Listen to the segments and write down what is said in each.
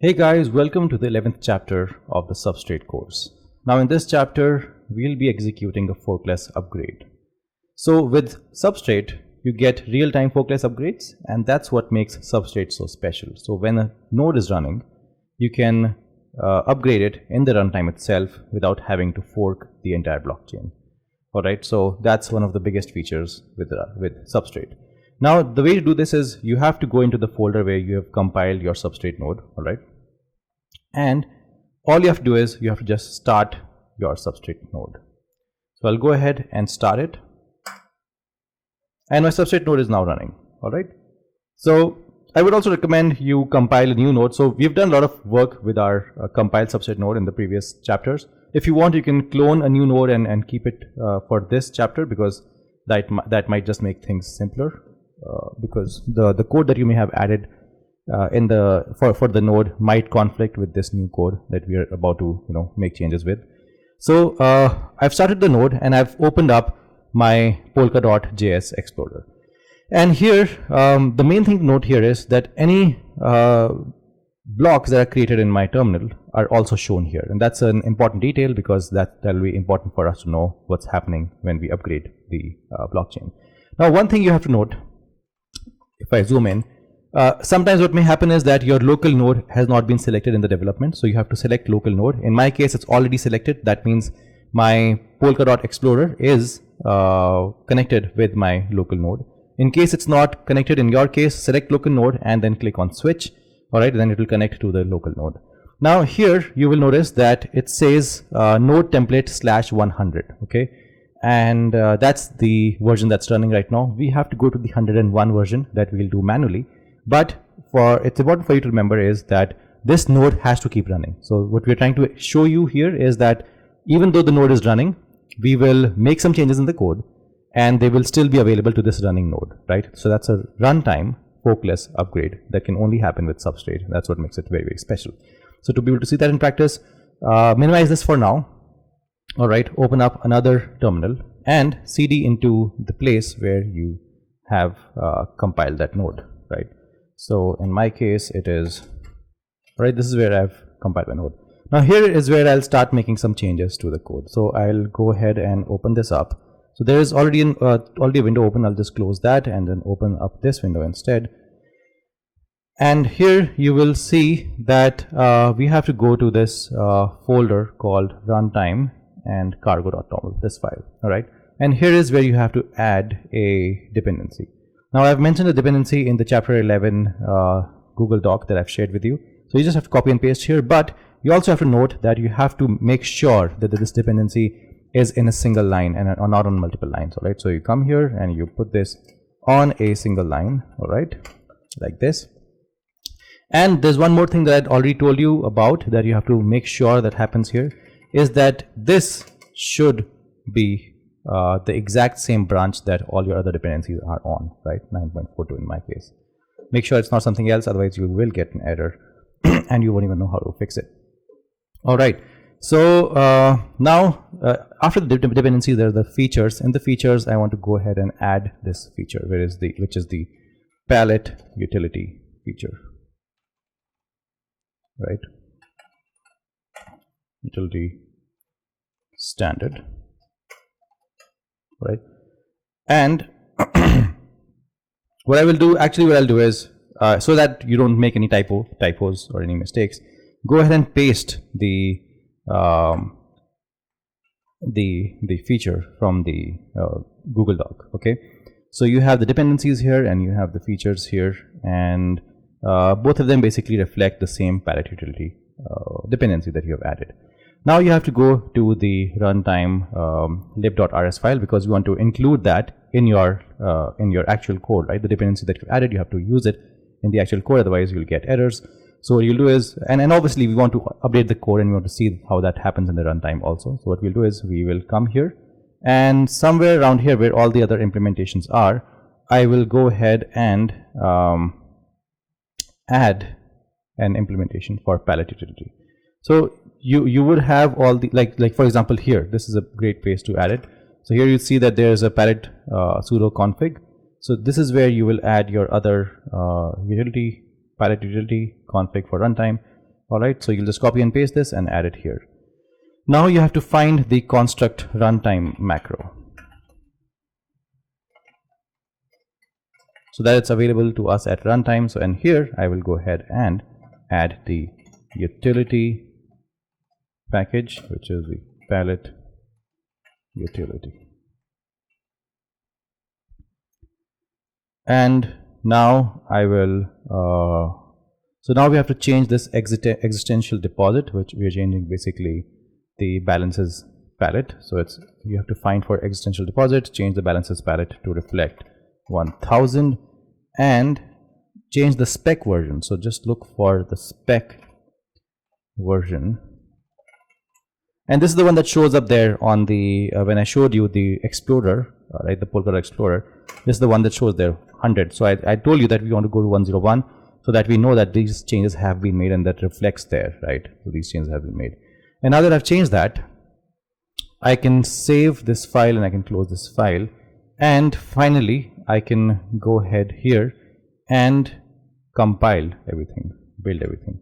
Hey guys, welcome to the 11th chapter of the Substrate course. Now in this chapter, we'll be executing a forkless upgrade. So with Substrate, you get real-time forkless upgrades, and that's what makes Substrate so special. So when a node is running, you can upgrade it in the runtime itself without having to fork the entire blockchain. Alright, so that's one of the biggest features with Substrate. Now the way to do this is you have to go into the folder where you have compiled your Substrate node, alright, and all you have to do is you have to just start your Substrate node. So I'll go ahead and start it, and my Substrate node is now running, alright. So I would also recommend you compile a new node. So we've done a lot of work with our compiled Substrate node in the previous chapters. If you want, you can clone a new node and keep it for this chapter, because that might just make things simpler. Because the code that you may have added for the node might conflict with this new code that we are about to make changes with. So I've started the node and I've opened up my polka.js explorer, and here the main thing to note here is that any blocks that are created in my terminal are also shown here, and that's an important detail because that will be important for us to know what's happening when we upgrade the blockchain. Now one thing you have to note, if I zoom in, sometimes what may happen is that your local node has not been selected in the development, so you have to select local node. In my case, it's already selected. That means my polka.explorer is connected with my local node. In case it's not connected, in your case, select local node and then click on switch. Alright, then it will connect to the local node. Now here you will notice that it says node template /100, okay, and that's the version that's running right now. We have to go to the 101 version that we'll do manually, but it's important for you to remember is that this node has to keep running. So what we're trying to show you here is that even though the node is running, we will make some changes in the code and they will still be available to this running node, right? So that's a runtime forkless upgrade that can only happen with Substrate. That's what makes it very, very special. So to be able to see that in practice, minimize this for now. Alright, open up another terminal and cd into the place where you have compiled that node, right? So in my case it is, right, this is where I've compiled my node. Now here is where I'll start making some changes to the code. So I'll go ahead and open this up. So there is already a window open. I'll just close that and then open up this window instead. And here you will see that we have to go to this folder called runtime and cargo.toml, this file, alright, and here is where you have to add a dependency. Now I've mentioned a dependency in the chapter 11 Google Doc that I've shared with you, so you just have to copy and paste here, but you also have to note that you have to make sure that this dependency is in a single line and not on multiple lines, alright. So you come here and you put this on a single line, alright, like this. And there's one more thing that I'd already told you about that you have to make sure that happens here, is that this should be the exact same branch that all your other dependencies are on, right? 9.42 in my case. Make sure it's not something else, otherwise you will get an error and you won't even know how to fix it. Alright, so now after the dependencies, there are the features. In the features, I want to go ahead and add this feature, which is the palette utility feature, right? Utility standard, right? And what I'll do is so that you don't make any typos or any mistakes, go ahead and paste the feature from the Google Doc, okay? So you have the dependencies here and you have the features here, and both of them basically reflect the same palette utility dependency that you have added. Now you have to go to the runtime lib.rs file, because you want to include that in your actual code, right? The dependency that you added, you have to use it in the actual code, otherwise you'll get errors. So what you'll do is, and obviously we want to update the code and we want to see how that happens in the runtime also. So what we'll do is we will come here, and somewhere around here where all the other implementations are, I will go ahead and add an implementation for palette utility. So you would have all the like for example here, this is a great place to add it. So here you see that there is a palette sudo config. So this is where you will add your other palette utility config for runtime, Alright, so you'll just copy and paste this and add it here. Now you have to find the construct runtime macro, so that it's available to us at runtime. So, and here I will go ahead and add the utility package, which is the palette utility. And now I will so now we have to change this existential deposit, which we are changing basically the balances palette. So it's, you have to find for existential deposit, change the balances palette to reflect 1000 and change the spec version. So just look for the spec version, and this is the one that shows up there on the when I showed you the Explorer, right, the Polkadot Explorer. This is the one that shows there 100. So I told you that we want to go to 101 so that we know that these changes have been made, and that reflects there, right? So these changes have been made. And now that I've changed that, I can save this file and I can close this file, and finally I can go ahead here and compile everything, build everything.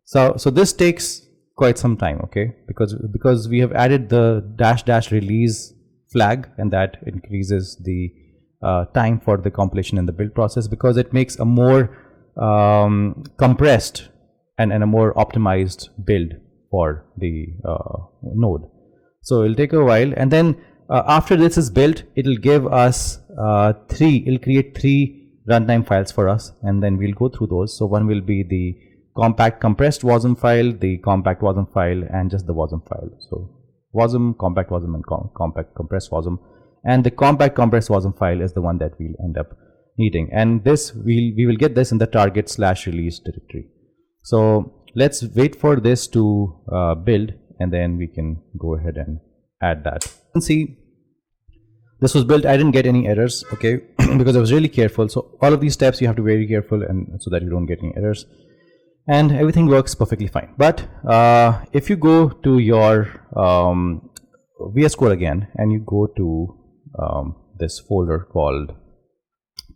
So this takes quite some time, okay, because we have added the -- release flag, and that increases the time for the compilation and the build process, because it makes a more compressed and a more optimized build for the node. So it'll take a while, and then after this is built, it'll give us it'll create 3 runtime files for us, and then we'll go through those. So one will be the compact compressed wasm file, the compact wasm file, and just the wasm file. So wasm, compact wasm, and compact compressed wasm, and the compact compressed wasm file is the one that we'll end up needing, and this we will get this in the target/release directory. So let's wait for this to build, and then we can go ahead and add that. You can see this was built. I didn't get any errors, okay, because I was really careful. So all of these steps you have to be very careful, and so that you don't get any errors, and everything works perfectly fine. But if you go to your VS Code again, and you go to this folder called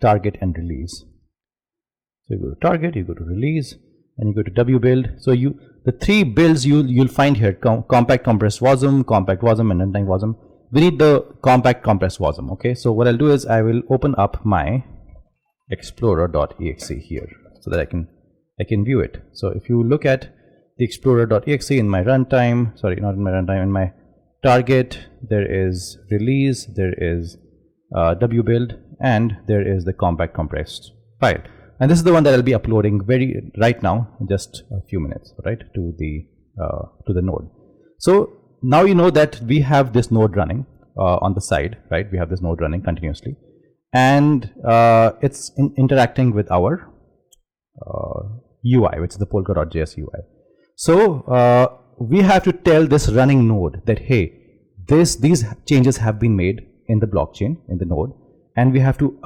target and release. So you go to target, you go to release, and you go to W build. So the 3 builds you'll find here: compact compressed wasm, compact wasm, and runtime wasm. We need the compact compressed wasm. Okay, so what I'll do is I will open up my explorer.exe here so that I can view it. So if you look at the explorer.exe in my runtime, sorry, not in my runtime, in my target, there is release, there is W build, and there is the compact compressed file. And this is the one that I'll be uploading right now, in just a few minutes, right, to the node. So now you know that we have this node running on the side, right? We have this node running continuously, and it's interacting with our UI, which is the Polkadot.js UI. So we have to tell this running node that, hey, these changes have been made in the blockchain, in the node, and we have to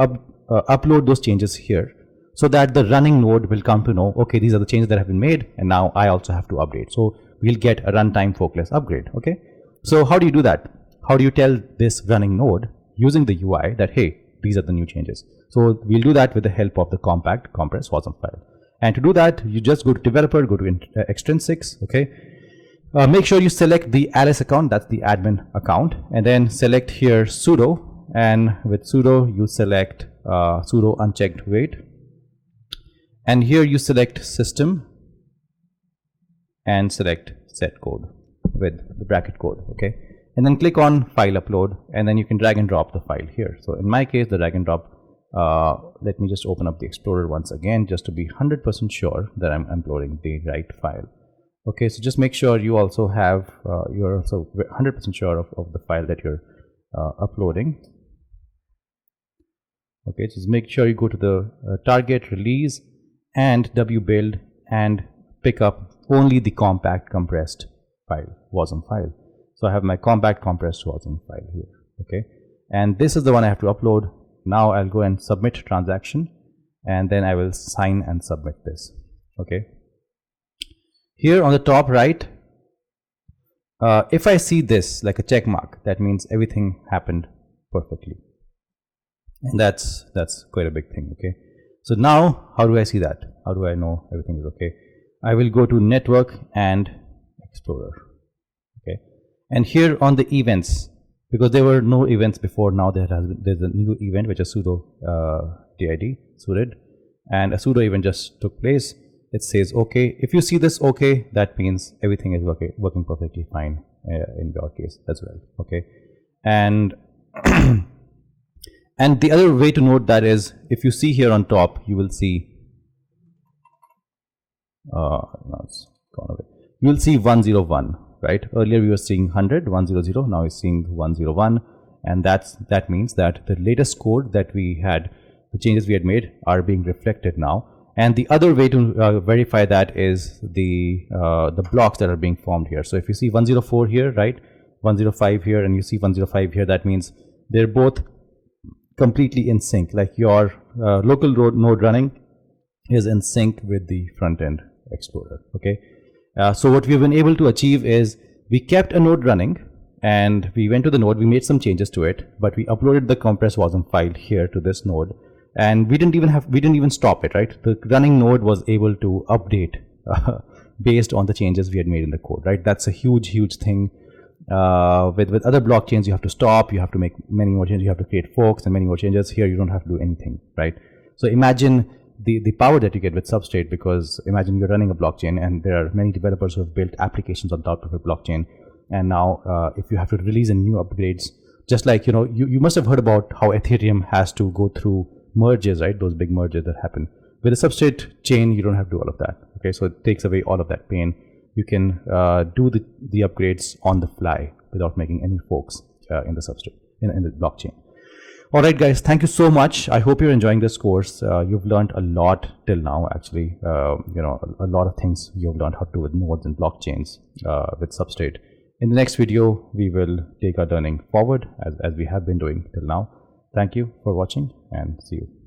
upload those changes here, so that the running node will come to know, okay, these are the changes that have been made, and now I also have to update. So we'll get a runtime forkless upgrade. Okay, so how do you do that? How do you tell this running node using the UI that, hey, these are the new changes? So we'll do that with the help of the compact compressed wasm file. And to do that, you just go to developer, go to extrinsics. Okay, make sure you select the Alice account, that's the admin account, and then select here sudo, and with sudo you select sudo unchecked wait, and here you select system and select set code with the bracket code. Okay, and then click on file upload, and then you can drag and drop the file here. So in my case, the drag and drop, let me just open up the Explorer once again, just to be 100% sure that I'm uploading the right file. Okay, so just make sure you also have you're also 100% sure of the file that you're uploading. Okay, just make sure you go to the target, release, and W build, and pick up only the compact compressed file, wasm file. So I have my compact compressed wasm file here. Okay, and this is the one I have to upload. Now I'll go and submit transaction, and then I will sign and submit this. Okay, here on the top right, if I see this like a check mark, that means everything happened perfectly, and that's quite a big thing. Okay, so now how do I see that? How do I know everything is okay? I will go to Network and Explorer. Okay, and here on the events, because there were no events before, now there's a new event which is sudo did sudo, and a sudo event just took place. It says OK. If you see this OK, that means everything is working perfectly fine in your case as well. Okay, and and the other way to note that is, if you see here on top, you will see now it's gone away. You will see 101, right? Earlier we were seeing 100, 100. Now we're seeing 101, and that means that the latest code that we had, the changes we had made, are being reflected now. And the other way to verify that is the blocks that are being formed here. So if you see 104 here, right, 105 here, and you see 105 here, that means they're both completely in sync. Like your local node running is in sync with the front end Explorer. Okay, so what we've been able to achieve is we kept a node running, and we went to the node, we made some changes to it, but we uploaded the compress wasm file here to this node, and we didn't even stop it, right? The running node was able to update based on the changes we had made in the code, right? That's a huge thing. With other blockchains, you have to stop, you have to make many more changes, you have to create forks and many more changes. Here you don't have to do anything, right? So imagine the power that you get with Substrate, because imagine you're running a blockchain and there are many developers who have built applications on top of a blockchain, and now if you have to release new upgrades, just like, you know, you must have heard about how Ethereum has to go through merges, right? Those big merges that happen. With a Substrate chain, you don't have to do all of that. Okay, so it takes away all of that pain. You can do the upgrades on the fly without making any forks in the Substrate, in the blockchain. All right, guys, thank you so much. I hope you're enjoying this course. You've learned a lot till now, actually. You know, a lot of things you've learned how to do with nodes and blockchains with Substrate. In the next video, we will take our learning forward as we have been doing till now. Thank you for watching, and see you.